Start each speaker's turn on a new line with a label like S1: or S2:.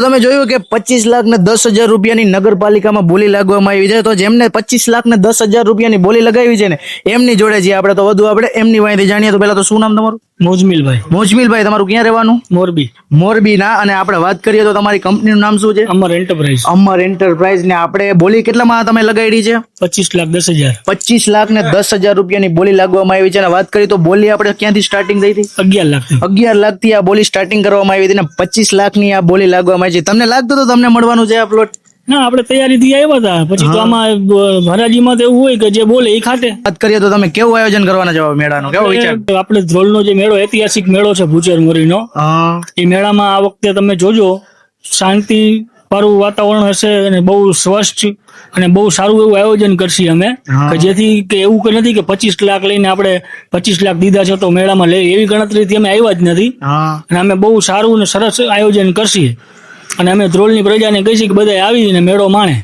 S1: તમે જોયું કે 25 લાખ ને 10,000 રૂપિયાની નગરપાલિકામાં બોલી લાગવામાં આવી છે. તો જેમને 25 લાખ ને 10,000 રૂપિયાની બોલી લગાવી છે ને એમની જોડે જે આપણે તો વધુ આપણે એમની વાંચી જાણીએ. તો પેલા તો શું નામ તમારું?
S2: મોજમિલભાઈ.
S1: મોજમિલભાઈ, તમારું ક્યાં રહેવાનું?
S2: મોરબી.
S1: મોરબીના. અને આપણે વાત કરીએ તો તમારી કંપનીનું નામ શું છે?
S2: અમર એન્ટરપ્રાઇઝ.
S1: અમર એન્ટરપ્રાઇઝ. ને આપણે બોલી કેટલામાં તમે લગાડી છે?
S2: 25,10,000.
S1: 25 લાખ ને 10,000 રૂપિયાની બોલી લાગવામાં આવી છે. અને વાત કરીએ તો બોલી આપણે ક્યાંથી સ્ટાર્ટિંગ થઈ હતી?
S2: 11 લાખ.
S1: 11 લાખ થી આ બોલી સ્ટાર્ટિંગ કરવામાં આવી હતી ને 25 લાખ ની આ બોલી લાગવામાં આવી છે. તમને લાગતું તો તમને મળવાનું છે આ પ્લોટ?
S2: ના, આપણે તૈયારીથી આવ્યા હતા. પછી તો આમાં હરાજીમાં તો એવું હોય કે જે બોલે એ ખાટે.
S1: વાત કરીએ તો તમે કેવું આયોજન કરવાના છો મેળાનો? કેવો વિચાર?
S2: આપણે ધ્રોલનો જે મેળો ઐતિહાસિક મેળો છે ભૂચર મોરીનો, એ મેળામાં આ વખતે તમે જોજો શાંતિ વાળું વાતાવરણ હશે અને બહુ સ્વચ્છ અને બહુ સારું એવું આયોજન કરશી અમે, કે જેથી કે એવું કે નથી કે 25 લાખ લઈને આપણે 25 લાખ દીધા છે તો મેળામાં લઈ, એવી ગણતરીથી અમે આવ્યા જ નથી. અને અમે બહુ સારું અને સરસ આયોજન કરશી અને અમે ધ્રોલની પ્રજાને કહીશું કે બધા આવીને મેળો માણે.